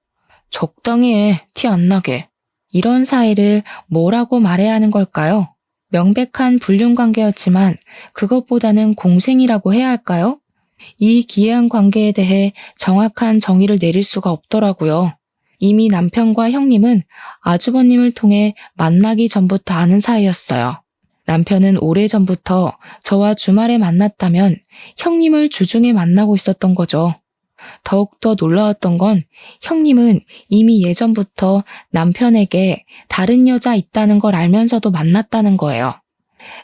적당히 해. 티 안 나게. 이런 사이를 뭐라고 말해야 하는 걸까요? 명백한 불륜 관계였지만 그것보다는 공생이라고 해야 할까요? 이 기이한 관계에 대해 정확한 정의를 내릴 수가 없더라고요. 이미 남편과 형님은 아주버님을 통해 만나기 전부터 아는 사이였어요. 남편은 오래전부터 저와 주말에 만났다면 형님을 주중에 만나고 있었던 거죠. 더욱더 놀라웠던 건 형님은 이미 예전부터 남편에게 다른 여자 있다는 걸 알면서도 만났다는 거예요.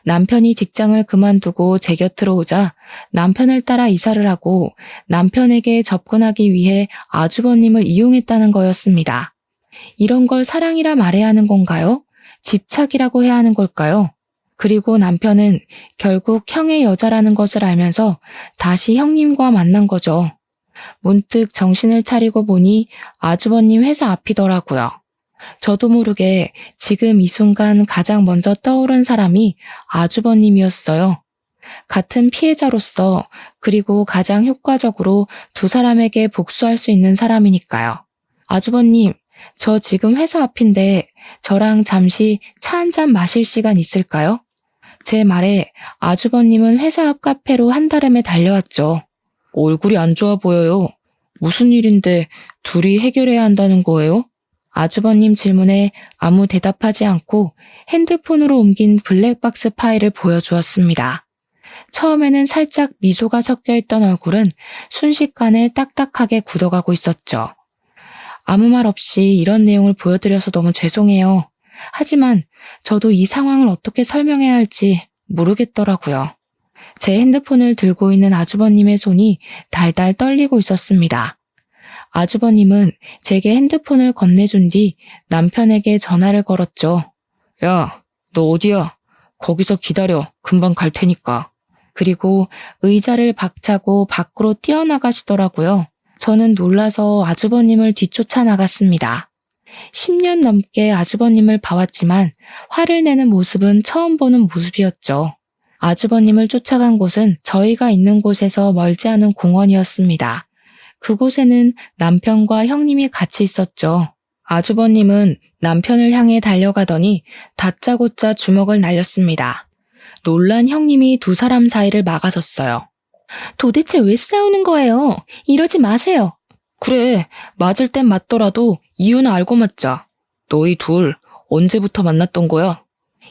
남편이 직장을 그만두고 제 곁으로 오자 남편을 따라 이사를 하고 남편에게 접근하기 위해 아주버님을 이용했다는 거였습니다. 이런 걸 사랑이라 말해야 하는 건가요? 집착이라고 해야 하는 걸까요? 그리고 남편은 결국 형의 여자라는 것을 알면서 다시 형님과 만난 거죠. 문득 정신을 차리고 보니 아주버님 회사 앞이더라고요. 저도 모르게 지금 이 순간 가장 먼저 떠오른 사람이 아주버님이었어요. 같은 피해자로서 그리고 가장 효과적으로 두 사람에게 복수할 수 있는 사람이니까요. 아주버님, 저 지금 회사 앞인데 저랑 잠시 차 한잔 마실 시간 있을까요? 제 말에 아주버님은 회사 앞 카페로 한달음에 달려왔죠. 얼굴이 안 좋아 보여요. 무슨 일인데 둘이 해결해야 한다는 거예요? 아주버님 질문에 아무 대답하지 않고 핸드폰으로 옮긴 블랙박스 파일을 보여주었습니다. 처음에는 살짝 미소가 섞여 있던 얼굴은 순식간에 딱딱하게 굳어가고 있었죠. 아무 말 없이 이런 내용을 보여드려서 너무 죄송해요. 하지만 저도 이 상황을 어떻게 설명해야 할지 모르겠더라고요. 제 핸드폰을 들고 있는 아주버님의 손이 달달 떨리고 있었습니다. 아주버님은 제게 핸드폰을 건네준 뒤 남편에게 전화를 걸었죠. 야, 너 어디야? 거기서 기다려. 금방 갈 테니까. 그리고 의자를 박차고 밖으로 뛰어나가시더라고요. 저는 놀라서 아주버님을 뒤쫓아 나갔습니다. 10년 넘게 아주버님을 봐왔지만 화를 내는 모습은 처음 보는 모습이었죠. 아주버님을 쫓아간 곳은 저희가 있는 곳에서 멀지 않은 공원이었습니다. 그곳에는 남편과 형님이 같이 있었죠. 아주버님은 남편을 향해 달려가더니 다짜고짜 주먹을 날렸습니다. 놀란 형님이 두 사람 사이를 막아섰어요. 도대체 왜 싸우는 거예요? 이러지 마세요. 그래, 맞을 땐 맞더라도 이유는 알고 맞자. 너희 둘 언제부터 만났던 거야?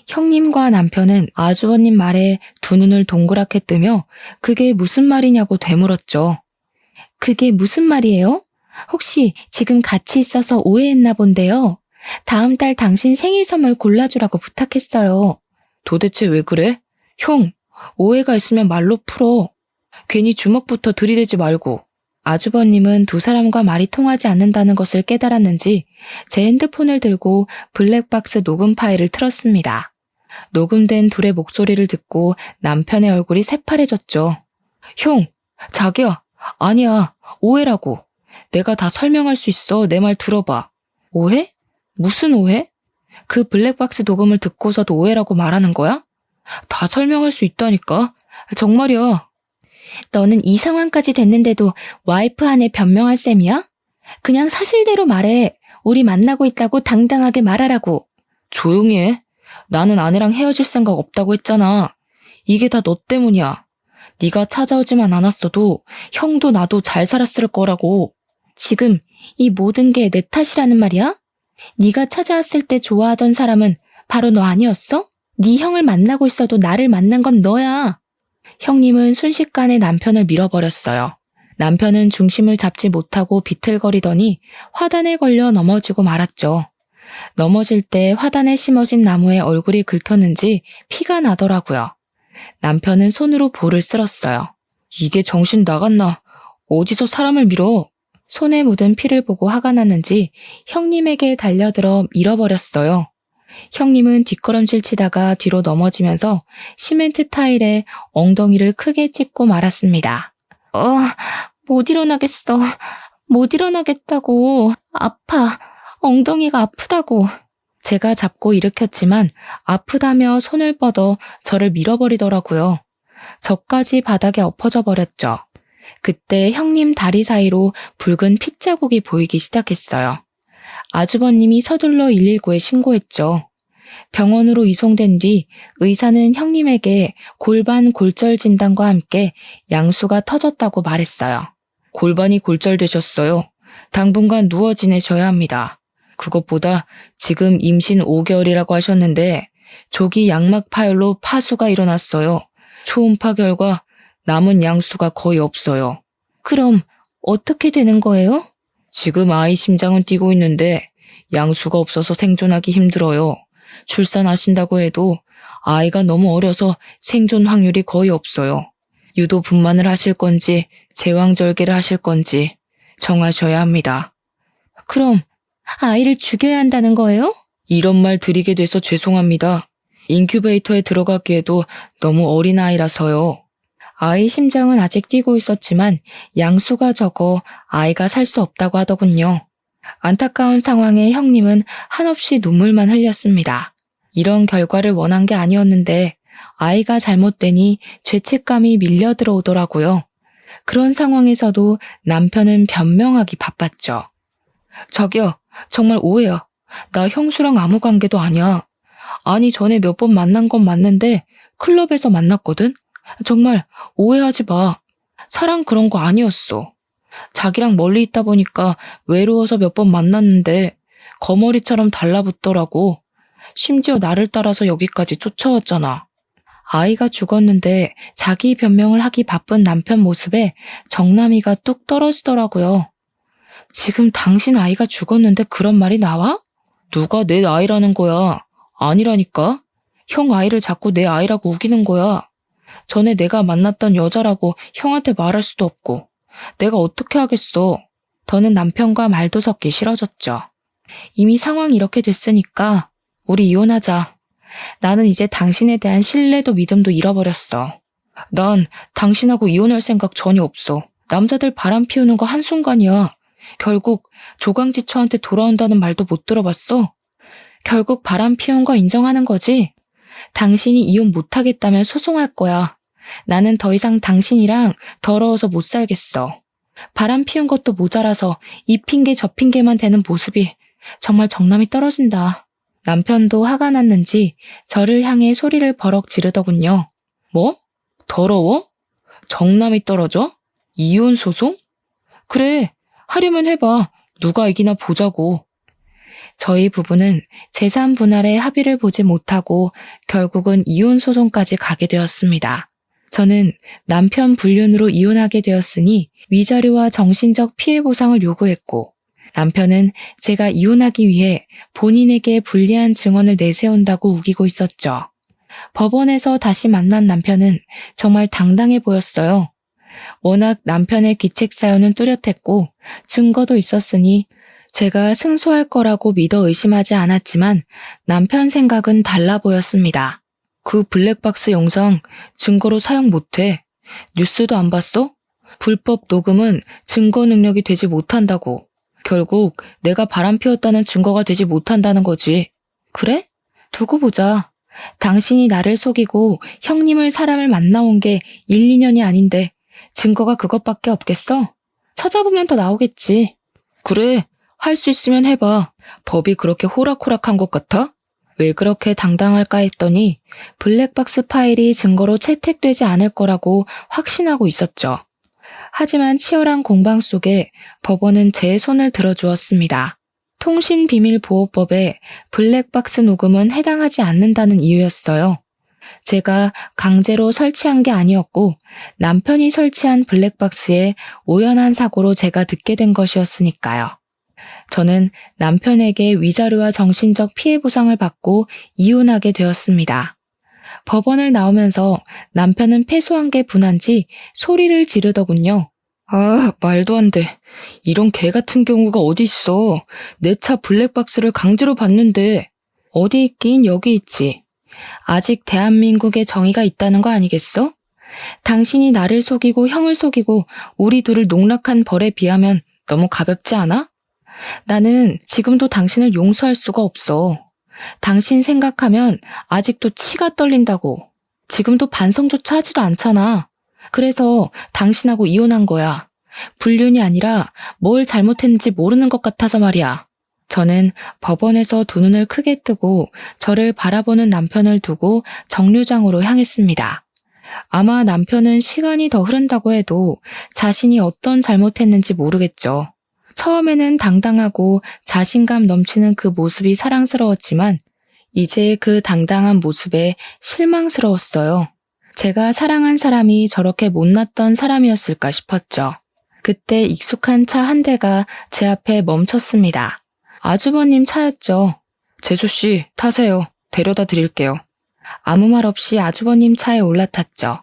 형님과 남편은 아주버님 말에 두 눈을 동그랗게 뜨며 그게 무슨 말이냐고 되물었죠. 그게 무슨 말이에요? 혹시 지금 같이 있어서 오해했나 본데요. 다음 달 당신 생일 선물 골라주라고 부탁했어요. 도대체 왜 그래? 형, 오해가 있으면 말로 풀어. 괜히 주먹부터 들이대지 말고. 아주버님은 두 사람과 말이 통하지 않는다는 것을 깨달았는지 제 핸드폰을 들고 블랙박스 녹음 파일을 틀었습니다. 녹음된 둘의 목소리를 듣고 남편의 얼굴이 새파래졌죠. 형, 자기야, 아니야, 오해라고. 내가 다 설명할 수 있어. 내 말 들어봐. 오해? 무슨 오해? 그 블랙박스 녹음을 듣고서도 오해라고 말하는 거야? 다 설명할 수 있다니까. 정말이야. 너는 이 상황까지 됐는데도 와이프 안에 변명할 셈이야? 그냥 사실대로 말해. 우리 만나고 있다고 당당하게 말하라고. 조용히 해. 나는 아내랑 헤어질 생각 없다고 했잖아. 이게 다 너 때문이야. 네가 찾아오지만 않았어도 형도 나도 잘 살았을 거라고. 지금 이 모든 게 내 탓이라는 말이야? 네가 찾아왔을 때 좋아하던 사람은 바로 너 아니었어? 네 형을 만나고 있어도 나를 만난 건 너야. 형님은 순식간에 남편을 밀어버렸어요. 남편은 중심을 잡지 못하고 비틀거리더니 화단에 걸려 넘어지고 말았죠. 넘어질 때 화단에 심어진 나무에 얼굴이 긁혔는지 피가 나더라고요. 남편은 손으로 볼을 쓸었어요. 이게 정신 나갔나? 어디서 사람을 밀어? 손에 묻은 피를 보고 화가 났는지 형님에게 달려들어 밀어버렸어요. 형님은 뒷걸음질 치다가 뒤로 넘어지면서 시멘트 타일에 엉덩이를 크게 찝고 말았습니다. 못 일어나겠어. 못 일어나겠다고. 아파. 엉덩이가 아프다고. 제가 잡고 일으켰지만 아프다며 손을 뻗어 저를 밀어버리더라고요. 저까지 바닥에 엎어져 버렸죠. 그때 형님 다리 사이로 붉은 핏자국이 보이기 시작했어요. 아주버님이 서둘러 119에 신고했죠. 병원으로 이송된 뒤 의사는 형님에게 골반 골절 진단과 함께 양수가 터졌다고 말했어요. 골반이 골절되셨어요. 당분간 누워 지내셔야 합니다. 그것보다 지금 임신 5개월이라고 하셨는데 조기 양막 파열로 파수가 일어났어요. 초음파 결과 남은 양수가 거의 없어요. 그럼 어떻게 되는 거예요? 지금 아이 심장은 뛰고 있는데 양수가 없어서 생존하기 힘들어요. 출산하신다고 해도 아이가 너무 어려서 생존 확률이 거의 없어요. 유도 분만을 하실 건지 제왕절개를 하실 건지 정하셔야 합니다. 그럼 아이를 죽여야 한다는 거예요? 이런 말 드리게 돼서 죄송합니다. 인큐베이터에 들어가기에도 너무 어린 아이라서요. 아이 심장은 아직 뛰고 있었지만 양수가 적어 아이가 살 수 없다고 하더군요. 안타까운 상황에 형님은 한없이 눈물만 흘렸습니다. 이런 결과를 원한 게 아니었는데 아이가 잘못되니 죄책감이 밀려 들어오더라고요. 그런 상황에서도 남편은 변명하기 바빴죠. 자기야, 정말 오해야. 나 형수랑 아무 관계도 아니야. 아니, 전에 몇 번 만난 건 맞는데 클럽에서 만났거든? 정말 오해하지 마. 사랑 그런 거 아니었어. 자기랑 멀리 있다 보니까 외로워서 몇 번 만났는데 거머리처럼 달라붙더라고. 심지어 나를 따라서 여기까지 쫓아왔잖아. 아이가 죽었는데 자기 변명을 하기 바쁜 남편 모습에 정남이가 뚝 떨어지더라고요. 지금 당신 아이가 죽었는데 그런 말이 나와? 누가 내 아이라는 거야? 아니라니까. 형 아이를 자꾸 내 아이라고 우기는 거야. 전에 내가 만났던 여자라고 형한테 말할 수도 없고. 내가 어떻게 하겠어. 더는 남편과 말도 섞기 싫어졌죠. 이미 상황이 이렇게 됐으니까 우리 이혼하자. 나는 이제 당신에 대한 신뢰도 믿음도 잃어버렸어. 난 당신하고 이혼할 생각 전혀 없어. 남자들 바람 피우는 거 한순간이야. 결국 조강지처한테 돌아온다는 말도 못 들어봤어. 결국 바람 피운 거 인정하는 거지? 당신이 이혼 못하겠다면 소송할 거야. 나는 더 이상 당신이랑 더러워서 못 살겠어. 바람 피운 것도 모자라서 이 핑계 저 핑계만 대는 모습이 정말 정남이 떨어진다. 남편도 화가 났는지 저를 향해 소리를 버럭 지르더군요. 뭐? 더러워? 정남이 떨어져? 이혼 소송? 그래, 하려면 해봐. 누가 이기나 보자고. 저희 부부는 재산 분할에 합의를 보지 못하고 결국은 이혼 소송까지 가게 되었습니다. 저는 남편 불륜으로 이혼하게 되었으니 위자료와 정신적 피해 보상을 요구했고 남편은 제가 이혼하기 위해 본인에게 불리한 증언을 내세운다고 우기고 있었죠. 법원에서 다시 만난 남편은 정말 당당해 보였어요. 워낙 남편의 귀책 사연은 뚜렷했고 증거도 있었으니 제가 승소할 거라고 믿어 의심하지 않았지만 남편 생각은 달라 보였습니다. 그 블랙박스 영상 증거로 사용 못해. 뉴스도 안 봤어? 불법 녹음은 증거 능력이 되지 못한다고. 결국 내가 바람 피웠다는 증거가 되지 못한다는 거지. 그래? 두고 보자. 당신이 나를 속이고 형님을 사람을 만나온 게 1, 2년이 아닌데 증거가 그것밖에 없겠어? 찾아보면 더 나오겠지. 그래, 할 수 있으면 해봐. 법이 그렇게 호락호락한 것 같아? 왜 그렇게 당당할까 했더니 블랙박스 파일이 증거로 채택되지 않을 거라고 확신하고 있었죠. 하지만 치열한 공방 속에 법원은 제 손을 들어주었습니다. 통신비밀보호법에 블랙박스 녹음은 해당하지 않는다는 이유였어요. 제가 강제로 설치한 게 아니었고 남편이 설치한 블랙박스에 우연한 사고로 제가 듣게 된 것이었으니까요. 저는 남편에게 위자료와 정신적 피해 보상을 받고 이혼하게 되었습니다. 법원을 나오면서 남편은 패소한 게 분한지 소리를 지르더군요. 아, 말도 안 돼. 이런 개 같은 경우가 어디 있어. 내 차 블랙박스를 강제로 받는데. 어디 있긴 여기 있지. 아직 대한민국에 정의가 있다는 거 아니겠어? 당신이 나를 속이고 형을 속이고 우리 둘을 농락한 벌에 비하면 너무 가볍지 않아? 나는 지금도 당신을 용서할 수가 없어. 당신 생각하면 아직도 치가 떨린다고. 지금도 반성조차 하지도 않잖아. 그래서 당신하고 이혼한 거야. 불륜이 아니라 뭘 잘못했는지 모르는 것 같아서 말이야. 저는 법원에서 두 눈을 크게 뜨고 저를 바라보는 남편을 두고 정류장으로 향했습니다. 아마 남편은 시간이 더 흐른다고 해도 자신이 어떤 잘못했는지 모르겠죠. 처음에는 당당하고 자신감 넘치는 그 모습이 사랑스러웠지만 이제 그 당당한 모습에 실망스러웠어요. 제가 사랑한 사람이 저렇게 못났던 사람이었을까 싶었죠. 그때 익숙한 차 한 대가 제 앞에 멈췄습니다. 아주버님 차였죠. 재수씨, 타세요. 데려다 드릴게요. 아무 말 없이 아주버님 차에 올라탔죠.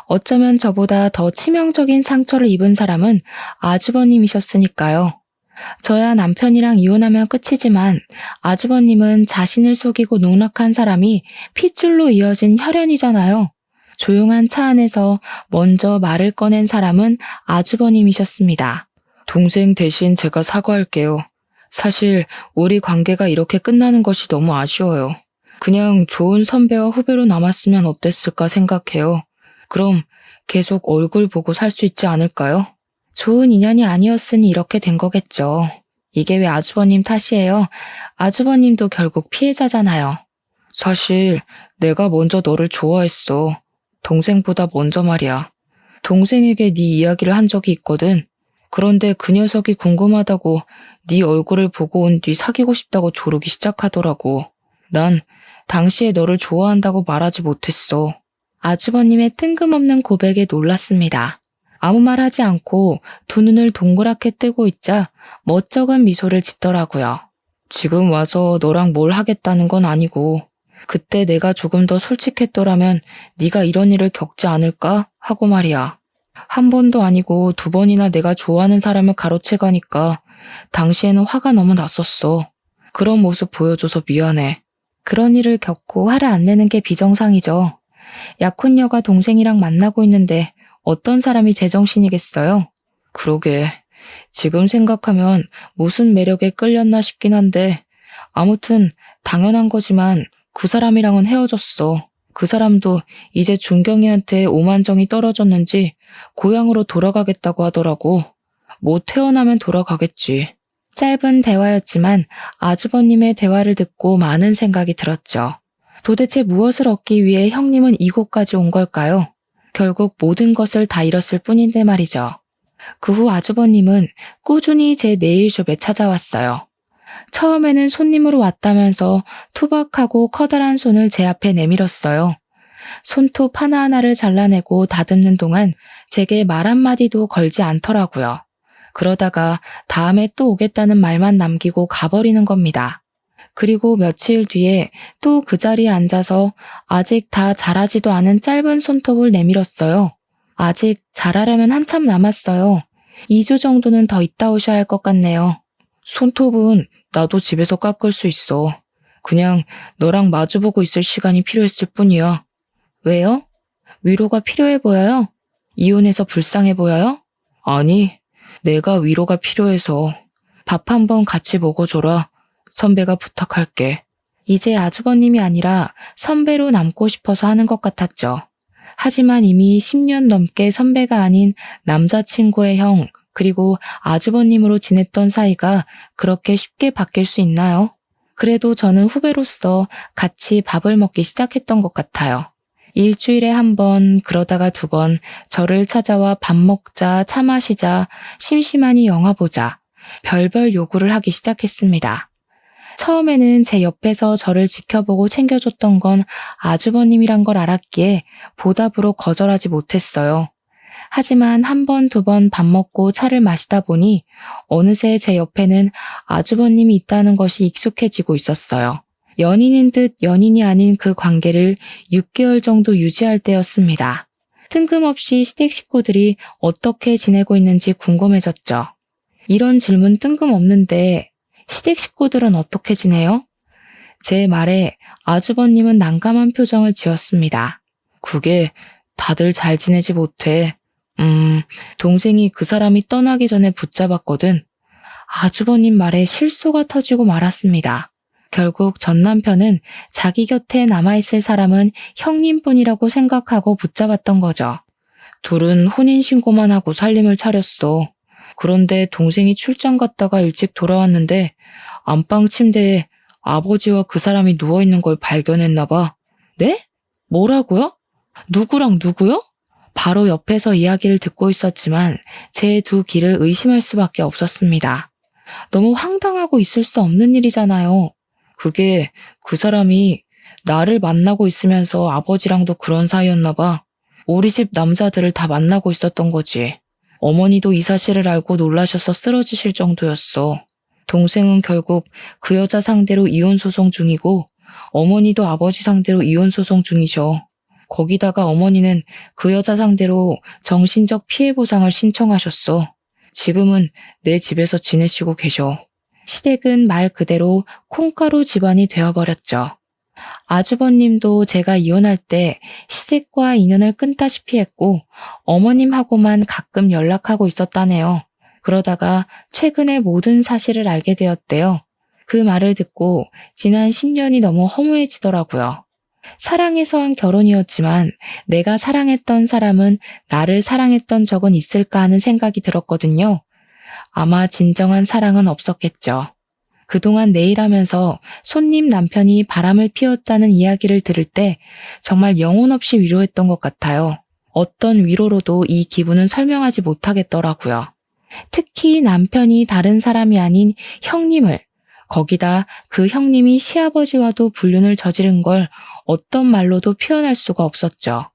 어쩌면 저보다 더 치명적인 상처를 입은 사람은 아주버님이셨으니까요. 저야 남편이랑 이혼하면 끝이지만 아주버님은 자신을 속이고 농락한 사람이 핏줄로 이어진 혈연이잖아요. 조용한 차 안에서 먼저 말을 꺼낸 사람은 아주버님이셨습니다. 동생 대신 제가 사과할게요. 사실 우리 관계가 이렇게 끝나는 것이 너무 아쉬워요. 그냥 좋은 선배와 후배로 남았으면 어땠을까 생각해요. 그럼 계속 얼굴 보고 살 수 있지 않을까요? 좋은 인연이 아니었으니 이렇게 된 거겠죠. 이게 왜 아주버님 탓이에요? 아주버님도 결국 피해자잖아요. 사실 내가 먼저 너를 좋아했어. 동생보다 먼저 말이야. 동생에게 네 이야기를 한 적이 있거든. 그런데 그 녀석이 궁금하다고 네 얼굴을 보고 온 뒤 사귀고 싶다고 조르기 시작하더라고. 난 당시에 너를 좋아한다고 말하지 못했어. 아주버님의 뜬금없는 고백에 놀랐습니다. 아무 말 하지 않고 두 눈을 동그랗게 뜨고 있자 멋쩍은 미소를 짓더라고요. 지금 와서 너랑 뭘 하겠다는 건 아니고 그때 내가 조금 더 솔직했더라면 네가 이런 일을 겪지 않을까 하고 말이야. 한 번도 아니고 두 번이나 내가 좋아하는 사람을 가로채 가니까 당시에는 화가 너무 났었어. 그런 모습 보여줘서 미안해. 그런 일을 겪고 화를 안 내는 게 비정상이죠. 약혼녀가 동생이랑 만나고 있는데 어떤 사람이 제정신이겠어요? 그러게. 지금 생각하면 무슨 매력에 끌렸나 싶긴 한데 아무튼 당연한 거지만 그 사람이랑은 헤어졌어. 그 사람도 이제 준경이한테 오만정이 떨어졌는지 고향으로 돌아가겠다고 하더라고. 뭐 태어나면 돌아가겠지. 짧은 대화였지만 아주버님의 대화를 듣고 많은 생각이 들었죠. 도대체 무엇을 얻기 위해 형님은 이곳까지 온 걸까요? 결국 모든 것을 다 잃었을 뿐인데 말이죠. 그 후 아주버님은 꾸준히 제 네일숍에 찾아왔어요. 처음에는 손님으로 왔다면서 투박하고 커다란 손을 제 앞에 내밀었어요. 손톱 하나하나를 잘라내고 다듬는 동안 제게 말 한마디도 걸지 않더라고요. 그러다가 다음에 또 오겠다는 말만 남기고 가버리는 겁니다. 그리고 며칠 뒤에 또 그 자리에 앉아서 아직 다 자라지도 않은 짧은 손톱을 내밀었어요. 아직 자라려면 한참 남았어요. 2주 정도는 더 있다 오셔야 할 것 같네요. 손톱은 나도 집에서 깎을 수 있어. 그냥 너랑 마주보고 있을 시간이 필요했을 뿐이야. 왜요? 위로가 필요해 보여요? 이혼해서 불쌍해 보여요? 아니, 내가 위로가 필요해서. 밥 한번 같이 먹어줘라. 선배가 부탁할게. 이제 아주버님이 아니라 선배로 남고 싶어서 하는 것 같았죠. 하지만 이미 10년 넘게 선배가 아닌 남자친구의 형, 그리고 아주버님으로 지냈던 사이가 그렇게 쉽게 바뀔 수 있나요? 그래도 저는 후배로서 같이 밥을 먹기 시작했던 것 같아요. 일주일에 한 번, 그러다가 2번 저를 찾아와 밥 먹자, 차 마시자, 심심하니 영화 보자, 별별 요구를 하기 시작했습니다. 처음에는 제 옆에서 저를 지켜보고 챙겨줬던 건 아주버님이란 걸 알았기에 보답으로 거절하지 못했어요. 하지만 1번, 2번 밥 먹고 차를 마시다 보니 어느새 제 옆에는 아주버님이 있다는 것이 익숙해지고 있었어요. 연인인 듯 연인이 아닌 그 관계를 6개월 정도 유지할 때였습니다. 뜬금없이 시댁 식구들이 어떻게 지내고 있는지 궁금해졌죠. 이런 질문 뜬금없는데 시댁 식구들은 어떻게 지내요? 제 말에 아주버님은 난감한 표정을 지었습니다. 그게 다들 잘 지내지 못해. 동생이 그 사람이 떠나기 전에 붙잡았거든. 아주버님 말에 실소가 터지고 말았습니다. 결국 전 남편은 자기 곁에 남아있을 사람은 형님뿐이라고 생각하고 붙잡았던 거죠. 둘은 혼인신고만 하고 살림을 차렸어. 그런데 동생이 출장 갔다가 일찍 돌아왔는데 안방 침대에 아버지와 그 사람이 누워있는 걸 발견했나 봐. 네? 뭐라고요? 누구랑 누구요? 바로 옆에서 이야기를 듣고 있었지만 제 두 귀를 의심할 수밖에 없었습니다. 너무 황당하고 있을 수 없는 일이잖아요. 그게 그 사람이 나를 만나고 있으면서 아버지랑도 그런 사이였나 봐. 우리 집 남자들을 다 만나고 있었던 거지. 어머니도 이 사실을 알고 놀라셔서 쓰러지실 정도였어. 동생은 결국 그 여자 상대로 이혼 소송 중이고 어머니도 아버지 상대로 이혼 소송 중이셔. 거기다가 어머니는 그 여자 상대로 정신적 피해 보상을 신청하셨어. 지금은 내 집에서 지내시고 계셔. 시댁은 말 그대로 콩가루 집안이 되어버렸죠. 아주버님도 제가 이혼할 때 시댁과 인연을 끊다시피 했고 어머님하고만 가끔 연락하고 있었다네요. 그러다가 최근에 모든 사실을 알게 되었대요. 그 말을 듣고 지난 10년이 너무 허무해지더라고요. 사랑해서 한 결혼이었지만 내가 사랑했던 사람은 나를 사랑했던 적은 있을까 하는 생각이 들었거든요. 아마 진정한 사랑은 없었겠죠. 그동안 내 일하면서 손님 남편이 바람을 피웠다는 이야기를 들을 때 정말 영혼 없이 위로했던 것 같아요. 어떤 위로로도 이 기분은 설명하지 못하겠더라고요. 특히 남편이 다른 사람이 아닌 형님을, 거기다 그 형님이 시아버지와도 불륜을 저지른 걸 어떤 말로도 표현할 수가 없었죠.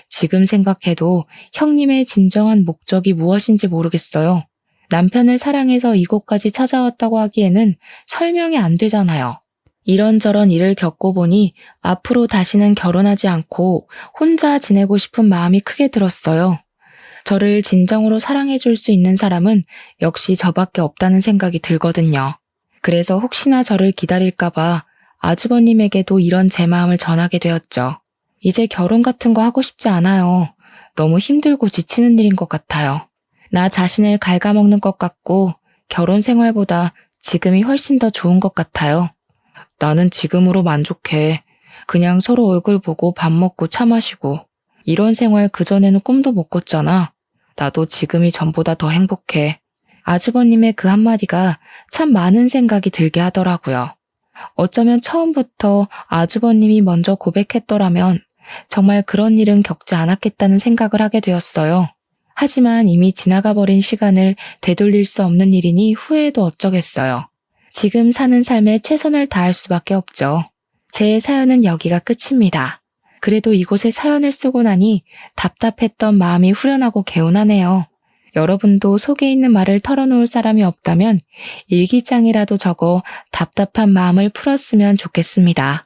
지금 생각해도 형님의 진정한 목적이 무엇인지 모르겠어요. 남편을 사랑해서 이곳까지 찾아왔다고 하기에는 설명이 안 되잖아요. 이런저런 일을 겪고 보니 앞으로 다시는 결혼하지 않고 혼자 지내고 싶은 마음이 크게 들었어요. 저를 진정으로 사랑해줄 수 있는 사람은 역시 저밖에 없다는 생각이 들거든요. 그래서 혹시나 저를 기다릴까봐 아주버님에게도 이런 제 마음을 전하게 되었죠. 이제 결혼 같은 거 하고 싶지 않아요. 너무 힘들고 지치는 일인 것 같아요. 나 자신을 갉아먹는 것 같고 결혼 생활보다 지금이 훨씬 더 좋은 것 같아요. 나는 지금으로 만족해. 그냥 서로 얼굴 보고 밥 먹고 차 마시고. 이런 생활 그전에는 꿈도 못 꿨잖아. 나도 지금이 전보다 더 행복해. 아주버님의 그 한마디가 참 많은 생각이 들게 하더라고요. 어쩌면 처음부터 아주버님이 먼저 고백했더라면 정말 그런 일은 겪지 않았겠다는 생각을 하게 되었어요. 하지만 이미 지나가버린 시간을 되돌릴 수 없는 일이니 후회해도 어쩌겠어요. 지금 사는 삶에 최선을 다할 수밖에 없죠. 제 사연은 여기가 끝입니다. 그래도 이곳에 사연을 쓰고 나니 답답했던 마음이 후련하고 개운하네요. 여러분도 속에 있는 말을 털어놓을 사람이 없다면 일기장이라도 적어 답답한 마음을 풀었으면 좋겠습니다.